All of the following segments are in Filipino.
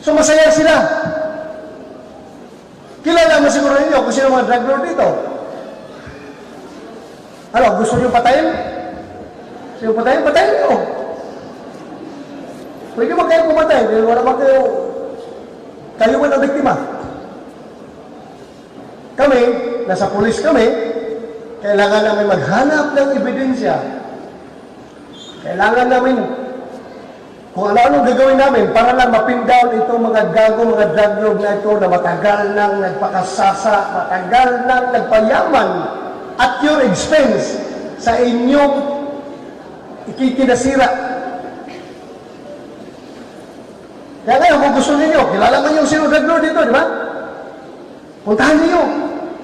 So masaya sila. Kilala mo siguro ninyo kung sino mga drug lord dito. Ano, gusto niyo patayin? Gusto niyo patayin? Patayin niyo. Pwede ba kayo pumatay? Wala ba kayo man ang biktima? Kami, nasa pulis kami, kailangan namin maghanap ng ebidensya. Kailangan namin kung ano-ano gagawin namin para lang mapin down itong mga gago, mga drug lord na ito na matagal nang nagpakasasa, matagal nang nagpayaman at your expense sa inyong ikikinasira. Kaya ngayon, kung gusto ninyo, kilala mo yung sino drug lord dito, di ba? Puntahan ninyo,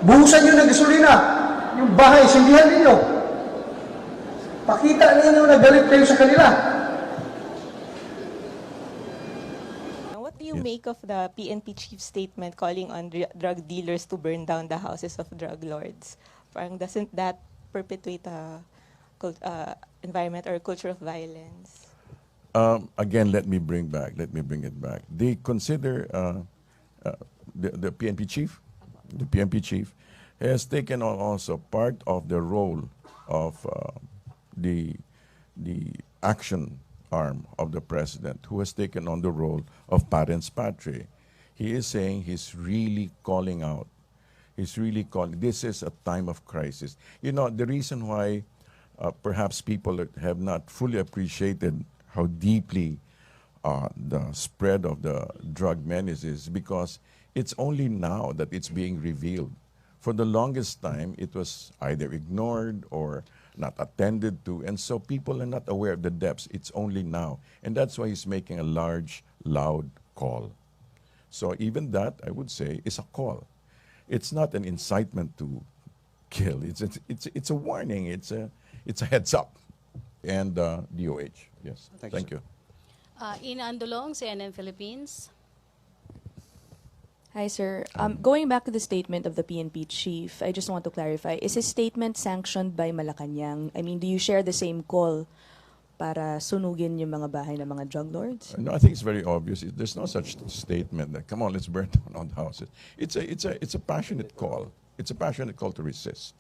buhusan nyo ng gasolina, yung bahay, sindihan ninyo. Pakita ninyo na galit kayo sa kanila. What do you make of the PNP chief statement calling on drug dealers to burn down the houses of drug lords? Parang doesn't that perpetuate a environment or culture of violence? Again, let me bring it back. They consider the PNP chief. The PNP chief has taken on also part of the role of the action arm of the president, who has taken on the role of parens patriae. He is saying he's really calling out. He's really calling. This is a time of crisis. You know, the reason why perhaps people have not fully appreciated how deeply the spread of the drug menace is because it's only now that it's being revealed. For the longest time, it was either ignored or not attended to, and so people are not aware of the depths. It's only now. And that's why he's making a large, loud call. So even that, I would say, is a call. It's not an incitement to kill. It's a warning. It's a heads up. And DOH, yes. Thank you. Ina Andolong, CNN Philippines. Hi, sir. Going back to the statement of the PNP chief, I just want to clarify, is his statement sanctioned by Malacanang? I mean, do you share the same call para sunugin yung mga bahay ng mga drug lords? No, I think it's very obvious. There's no such statement that, come on, let's burn down all the houses. It's a passionate call. It's a passionate call to resist.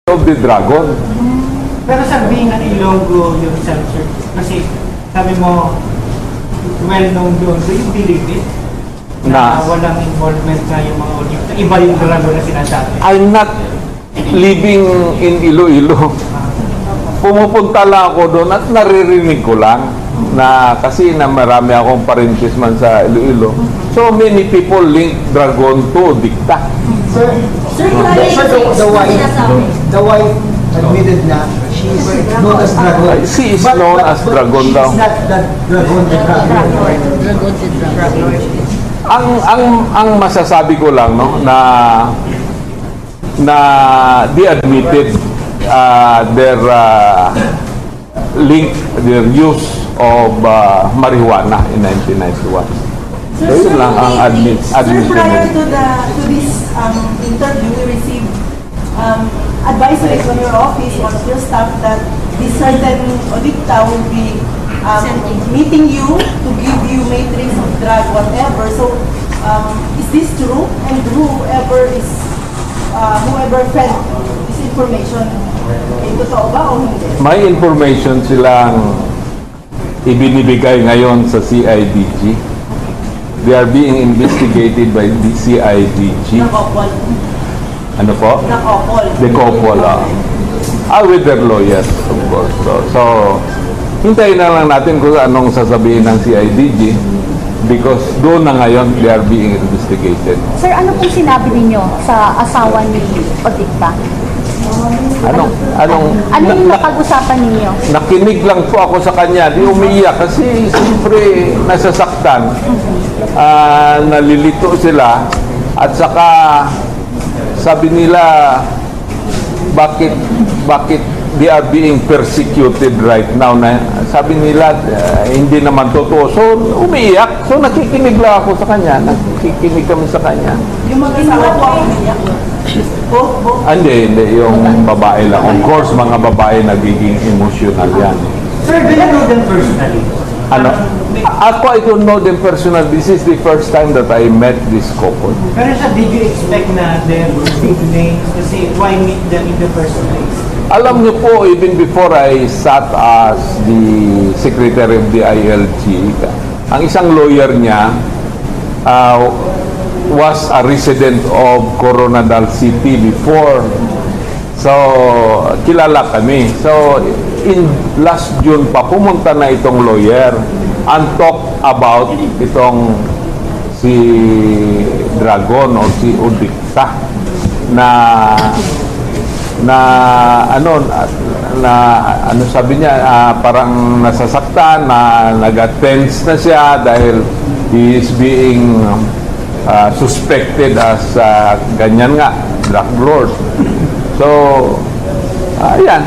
Of the dragon. Pero sabihin ng Ilonggo yourself, sir, kasi sabi mo, well-known doon, do you believe it? Na walang involvement na yung mga audio, na iba yung dragon na sinasabi? I'm not living in Iloilo. Pumupunta lang ako doon at naririnig ko lang na kasi na marami akong parentis man sa Iloilo. So many people link dragon to dikta. The wife admitted na she is known as Dragon. She is known as Dragon daw. She is not that Dragon. Ang masasabi ko lang no na they admitted their their use of marijuana in 1991. So yun lang ang admission. Sir, prior to this interview, we received advisories from your office or your staff that this certain audicta will be meeting you to give you matrix of drug, whatever. So, is this true? And whoever fed this information, totoo ba o hindi? May information silang ibinibigay ngayon sa CIDG. They are being investigated by the CIDG. Nakopol. Ano po? Nakopol. The couple. With their lawyers, of course. So, hintayin na lang natin kung anong sasabihin ng CIDG because doon na ngayon they are being investigated. Sir, ano pong sinabi ninyo sa asawa ni Odicta? Ano yung napag-usapan ninyo? Nakinig lang po ako sa kanya. Di umiiyak kasi siyempre nasasaktan. Nalilito sila. At saka sabi nila bakit they are being persecuted right now na sabi nila hindi naman totoo. So umiiyak. So nakikinig lang ako sa kanya. Nakikinig kami sa kanya. Yung mag-asawa po ako umiiyak. Both. Hindi, yung babae lang. Of course, mga babae nagiging emotional yan. Sir, do you know them personally? Ano? Ako, I don't know them personal. This is the first time that I met this couple. Pero sir, did you expect na them big names? Kasi why meet them in the first place? Alam niyo po, even before I sat as the secretary of the ILG, ang isang lawyer niya was a resident of Coronadal City before. So, kilala kami. So, in last June pa, pumunta na itong lawyer and talk about itong si Dragon o si Udikta ano sabi niya, parang nasasaktan, na nag-tense na siya dahil he is being suspected as ganyan nga, drug lord. So, ayan,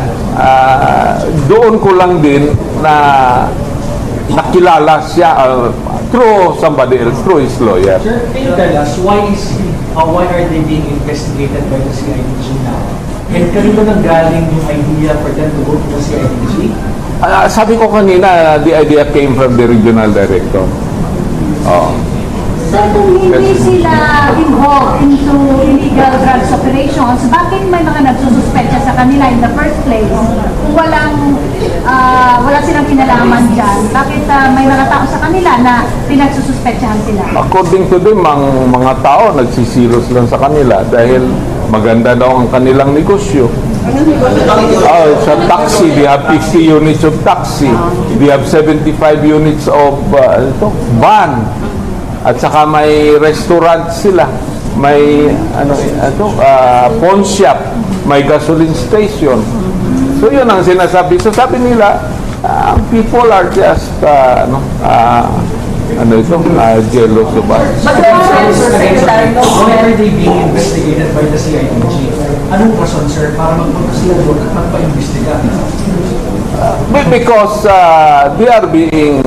doon ko lang din na nakilala siya through somebody else, through his lawyer. Sir, can you tell us why are they being investigated by the CIDG now? And kanino nang galing yung idea for them to go to the CIDG? Sabi ko kanina, the idea came from the regional director. Oh. Sir, kung hindi sila involved into illegal drugs operations, bakit may mga nagsususpetsa sa kanila in the first place? Kung wala silang kinalaman dyan, bakit may mga tao sa kanila na pinagsususpetsahan sila? According to them, ang mga tao nagsisilos lang sa kanila dahil maganda daw ang kanilang negosyo. Sa taxi, they have 50 units of taxi. They have 75 units of van. At saka may restaurant sila, may pawn shop, may gasoline station. So yun ang sinasabi. So sabi nila, people are just jealous of us. Why are they being investigated by the CIDG? Anong rason, sir, para magpunta sila doon at magpa-imbestiga? Because they are being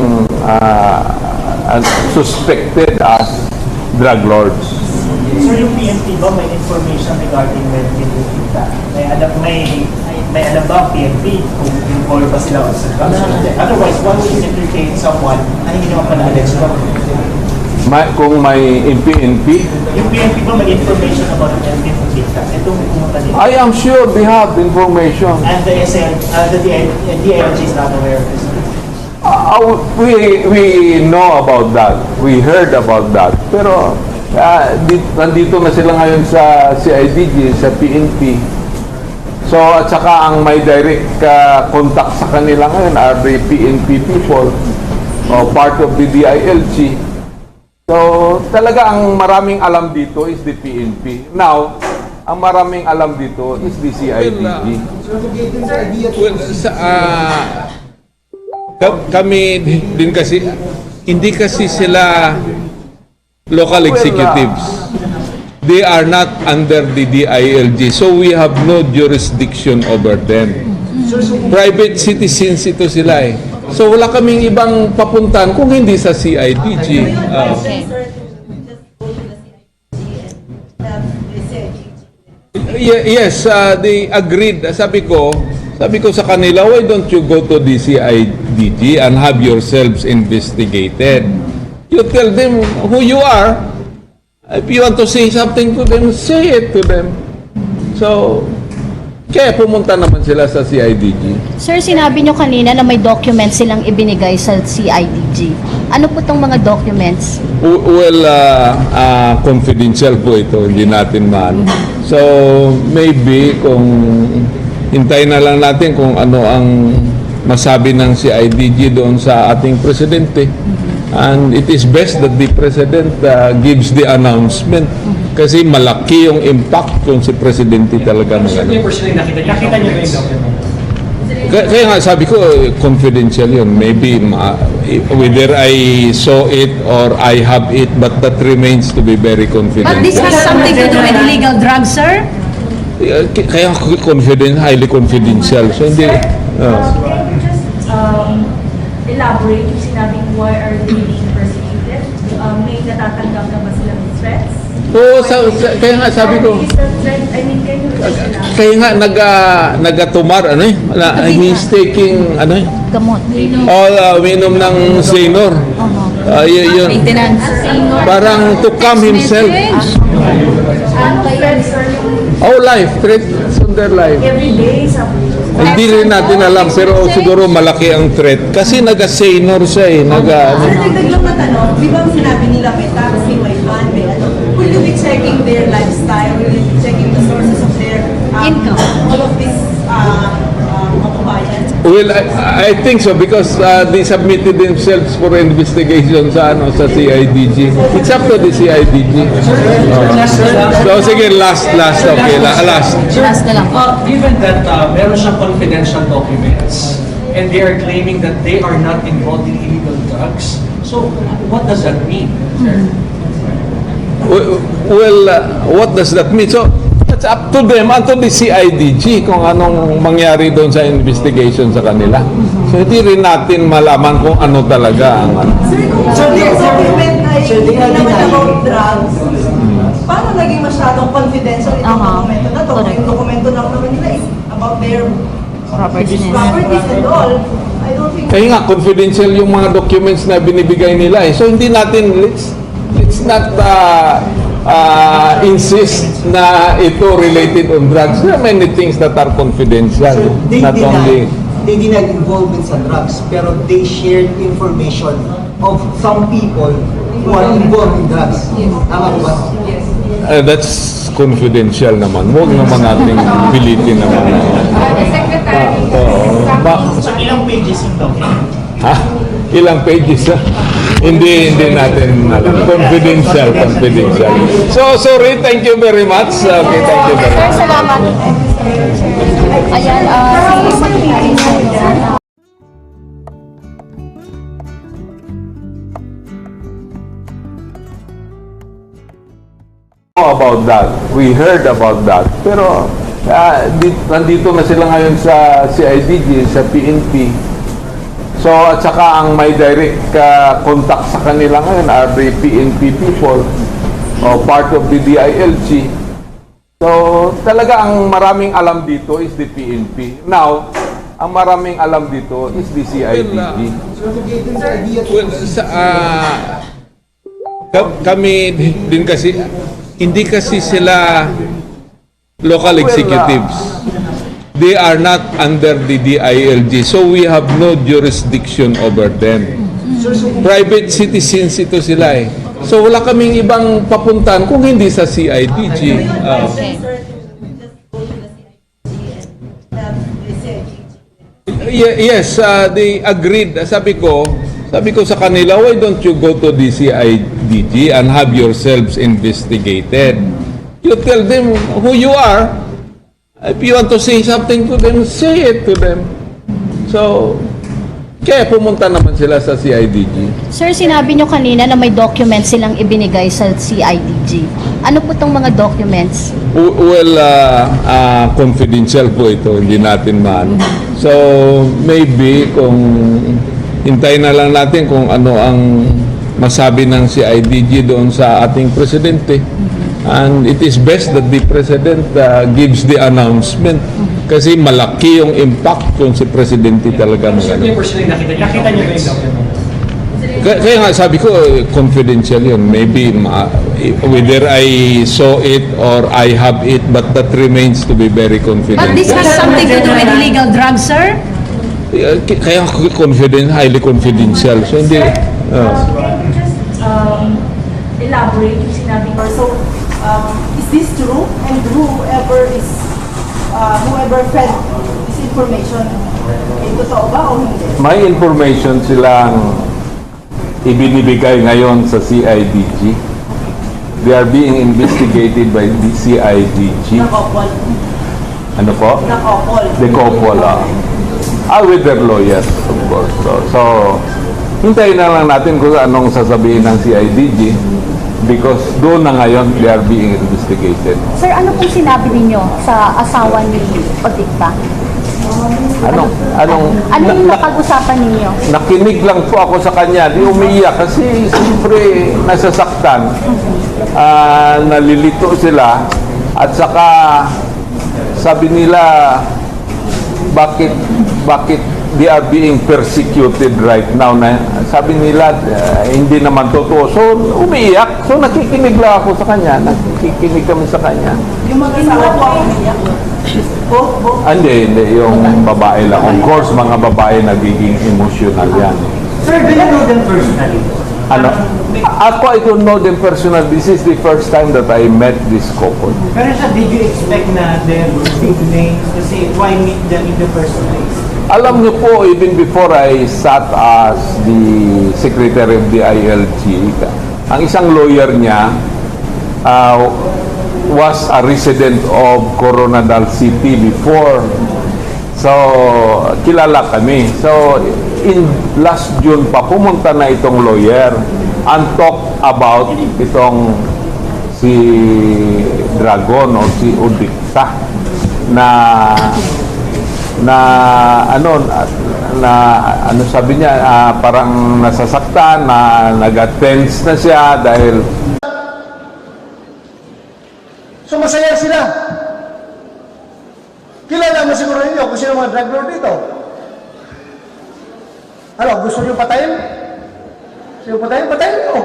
suspected as drug lords. Sir, yung PNP ba may information regarding when pinukita? May alam ba ang PNP kung involved ba sila sa drugs? Otherwise, why would you implicate someone na hindi naman pala-allege ka? Kung may PNP, Yung PNP ba may information about the pinukita? Itong pumunta nila. I am sure they have information. And the DILG is not aware of this. We know about that. We heard about that. Pero nandito na sila ngayon sa CIDG, sa PNP. So, at saka ang may direct contact sa kanila ngayon are the PNP people, part of the DILG. So, talaga ang maraming alam dito is the PNP. Now, ang maraming alam dito is the CIDG. Kami din kasi, hindi kasi sila local executives. They are not under the DILG, so we have no jurisdiction over them. Private citizens ito sila eh. So wala kaming ibang papuntan kung hindi sa CIDG. Yes, they agreed. Sabi ko sa kanila, why don't you go to the CIDG and have yourselves investigated? You tell them who you are. If you want to say something to them, say it to them. So, kaya pumunta naman sila sa CIDG. Sir, sinabi nyo kanina na may documents silang ibinigay sa CIDG. Ano po tong mga documents? Well, confidential po ito. Hindi natin maano. So, maybe kung hintayin na lang natin kung ano ang masabi ng CIDG doon sa ating presidente. And it is best that the president gives the announcement kasi malaki yung impact kung si presidente talaga Nakita niyo ba yung document? Kaya nga sabi ko, confidential yun. Maybe whether I saw it or I have it, but that remains to be very confidential. But this has something to do with illegal drugs, sir? Kaya highly confidential. So hindi... Elaborate yung sinabing why are they being persecuted? May natatanggap na ba silang threats? Oo, kaya nga sabi ko, kaya nga nag-tumar, ano eh, he's taking, ano eh, Gamot. uminom ng Xanor. Yun, parang to calm himself. Oh, life, threats on their life. Hindi rin natin alam, pero siguro malaki ang threat. Kasi naga-Xanor siya eh, Sir, dagdag lang na tanong, di ba sinabi nila may taxi, may van, may ano, will you be checking their lifestyle, will you be checking the sources of their income, all of this kababayan? Well, I think so because they submitted themselves for investigation sa CIDG. It's up to the CIDG. So sige, last, okay, last. Last na lang. Given that meron siyang confidential documents and they are claiming that they are not involved in illegal drugs, so what does that mean, sir? Well, what does that mean? So, it's up to them, and to the CIDG kung anong mangyari doon sa investigation sa kanila. So, hindi rin natin malaman kung ano talaga ang ano. Sir, yung document ay hindi naman about drugs. Paano naging masyadong confidential itong dokumento na to? Yung dokumento lang naman nila is about their properties and all. I don't think... Kaya nga, confidential yung mga documents na binibigay nila eh. So, hindi natin, let's not insist na ito related on drugs. There are many things that are confidential. Not only... They did not involve in sa drugs, pero they shared information of some people who are involved in drugs. Tama ba? that's confidential naman. Huwag naman nating pilitin naman. So ilang pages yung document? Ha? Ilang pages? Hindi natin alam. Confidential. So, sorry. Thank you very much. Okay, thank you very much. Sir, salamat. Ayan, About that. We heard about that. Pero nandito na sila ngayon sa CIDG, sa PNP. So, at saka ang may direct contact sa kanila ngayon are the PNP people o part of the DILG. So, talaga ang maraming alam dito is the PNP. Now, ang maraming alam dito is the CIDG. Kami din kasi, hindi kasi sila local executives. They are not under the DILG. So we have no jurisdiction over them. Private citizens ito sila eh. So wala kaming ibang papuntan kung hindi sa CIDG. Yes, they agreed. Sabi ko sa kanila, why don't you go to the CIDG and have yourselves investigated? You tell them who you are. If you want to say something to them, say it to them. So, kaya pumunta naman sila sa CIDG. Sir, sinabi nyo kanina na may documents silang ibinigay sa CIDG. Ano po itong mga documents? Well, confidential po ito. Hindi natin man. So, maybe kung hintayin na lang natin kung ano ang masabi ng CIDG doon sa ating presidente. And it is best that the President gives the announcement kasi malaki yung impact kung si Presidente talaga Nakita niyo ba yung document? Kaya nga sabi ko, confidential yun. Maybe whether I saw it or I have it, but that remains to be very confidential. But this has something to do with illegal drugs, sir? Kaya highly confidential. So hindi... Elaborate yung sinabi ko. So, is this true? And whoever fed this information, totoo ba o hindi? May information silang ibinibigay ngayon sa CIDG. They are being investigated by the CIDG. Nakopol. Ano po? Nakopol. The couple. With their lawyers, of course. So, hintayin na lang natin kung anong sasabihin ng CIDG because doon na ngayon they are being investigated. Sir, ano pong sinabi ninyo sa asawa ni Odicta? Ano yung napag-usapan ninyo? nakinig lang po ako sa kanya, di umiiyak kasi siyempre nasasaktan. Nalilito sila at saka sabi nila bakit they are being persecuted right now na sabi nila hindi naman totoo. So umiiyak. So nakikinig lang ako sa kanya. Nakikinig kami sa kanya. Yung mag-asawa po ako niya. Hindi. Yung babae lang. Of course, mga babae nagiging emotional yan. Sir, do you know them personally? Ano? Ako, I don't know them personally. This is the first time that I met this couple. Pero sir, did you expect na they're big names? Kasi why meet them in the first place? Alam niyo po, even before I sat as the secretary of the ILG, ang isang lawyer niya was a resident of Coronadal City before. So, kilala kami. So, in last June pa, pumunta na itong lawyer and talk about itong si Dragon o si Udikta na sabi niya parang nasasaktan na nag-tense na siya dahil So masaya sila. Kilala mo siguro ninyo kung sino mga drug lord dito. Ano, gusto niyo patayin? Sino patayin? Patayin niyo.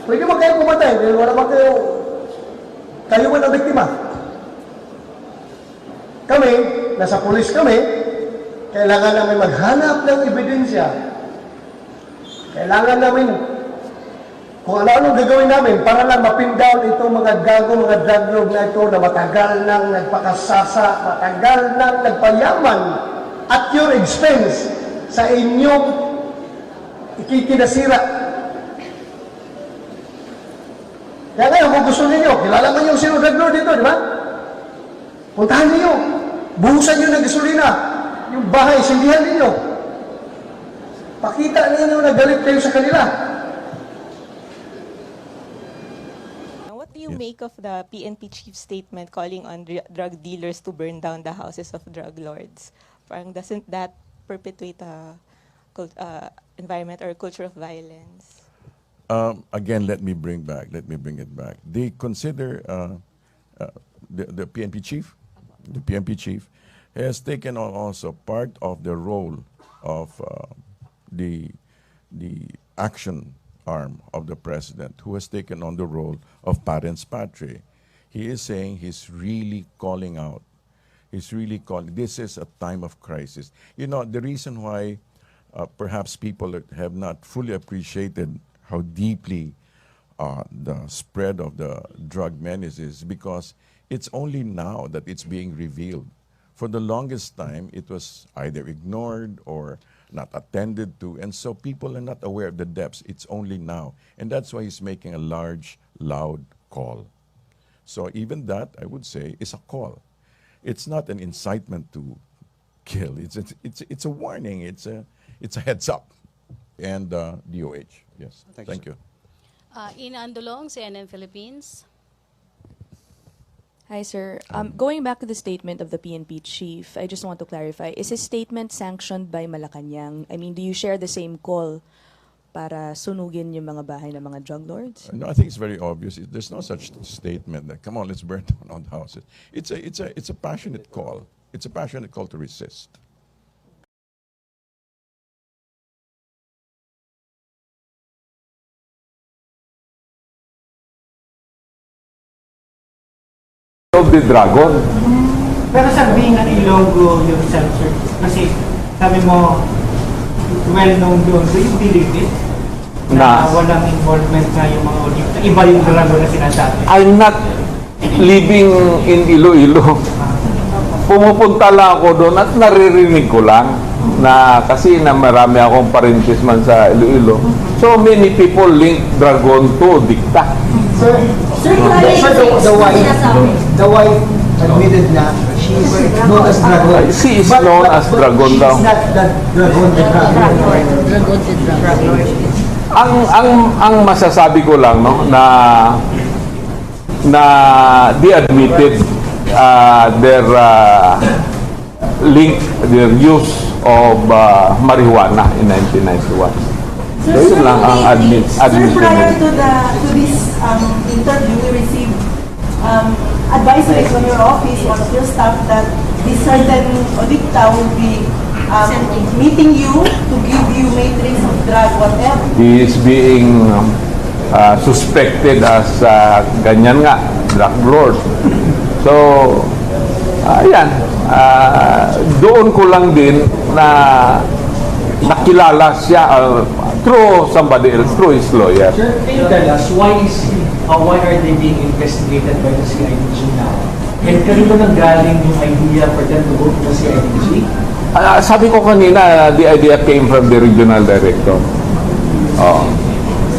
Pwede mo kayo pumatay dahil wala ba kayo man ang biktima. Kami, nasa pulis kami, kailangan namin maghanap ng ebidensya. Kailangan namin kung ano-anong gagawin namin para lang mapin down itong mga gago, mga drug lord na ito na matagal nang nagpakasasa, matagal nang nagpayaman at your expense sa inyong ikikinasira. Kaya ngayon, kung gusto ninyo, kilala mo yung sino drug lord dito, di ba? Puntahan ninyo. Buhusan nyo ng gasolina. Yung bahay, sindihan ninyo. Pakita ninyo na galit kayo sa kanila. What do you make of the PNP chief statement calling on drug dealers to burn down the houses of drug lords? Parang doesn't that perpetuate a environment or a culture of violence? Again, let me bring it back. They consider the PNP chief. The PNP chief has taken on also part of the role of the action arm of the president, who has taken on the role of parens patriae. He is saying he's really calling out. He's really calling. This is a time of crisis. You know, the reason why perhaps people have not fully appreciated how deeply the spread of the drug menace is because it's only now that it's being revealed. For the longest time, it was either ignored or not attended to, and so people are not aware of the depths. It's only now. And that's why he's making a large, loud call. So even that, I would say, is a call. It's not an incitement to kill. It's a warning. It's a heads up. And DOH, yes. Thank you. Ina Andolong, CNN Philippines. Hi, sir. Going back to the statement of the PNP chief, I just want to clarify, is his statement sanctioned by Malacanang? I mean, do you share the same call para sunugin yung mga bahay ng mga drug lords? No, I think it's very obvious. There's no such statement that, come on, let's burn down all the houses. It's a passionate call. It's a passionate call to resist. of the Dragon. Pero sir, being an Ilonggo yourself, sir, kasi sabi mo, well-known doon, do you believe it? Na walang involvement na yung mga Odipta? Iba yung Dragon na sinasabi. I'm not living in Iloilo. Pumupunta lang ako doon at naririnig ko lang na kasi na marami akong parintis man sa Iloilo. So many people link Dragon to Dikta. Sir, the wife admitted na she is known as Dragon. She is known as Dragon daw. She is not that Dragon the Dragon. Ang masasabi ko lang no na they admitted linked their use of marijuana in 1991. So yun lang ang Sir, admission. prior to this interview, we received advisory from your office or your staff that this certain audicta will be meeting you to give you matrix of drug, whatever. He is being suspected as ganyan nga, drug lord. So, ayan, doon ko lang din na nakilala siya through somebody else, through his lawyer. Sir, can you tell us why are they being investigated by the CIDG now? And kanino nanggaling yung idea for them to go to the CIDG? Sabi ko kanina, the idea came from the regional director.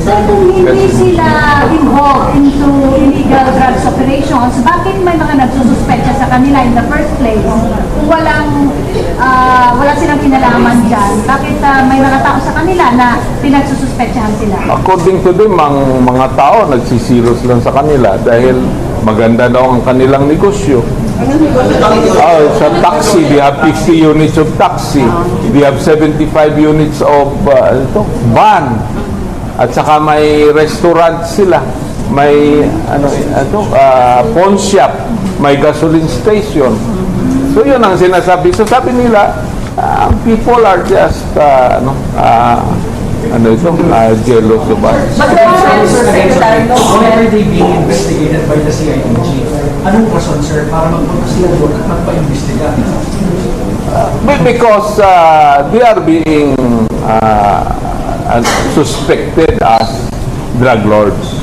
Sir, kung hindi sila involved into illegal drugs operations, bakit may mga nagsususpetsa sa kanila in the first place? Kung wala silang kinalaman dyan, bakit may mga tao sa kanila na pinagsususpetsahan sila? According to them, ang mga tao nagsisilos lang sa kanila dahil maganda daw ang kanilang negosyo. Sa taxi, they have 50 units of taxi. They have 75 units of van. At saka may restaurant sila. May pawn shop. May gasoline station. So yun ang sinasabi. So sabi nila, people are just jealous of us. Why are they being investigated by the CIDG? Anong rason, sir, para magpunta sila doon at magpa-imbestiga? Because they are being suspected as drug lords.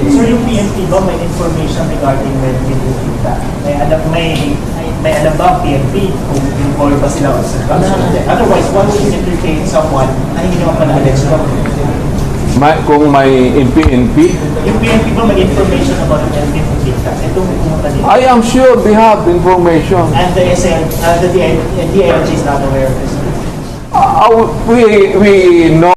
Sir, yung PNP ba may information regarding Melvin Lupita? May alam ba ang PNP kung involved ba sila sa drugs? Otherwise, why would you entertain someone na hindi naman pala alleged ba? Kung may PNP, Yung PNP ba may information about Melvin Lupita? Itong pumunta dito. I am sure they have information. And the DILG is not aware of this? We know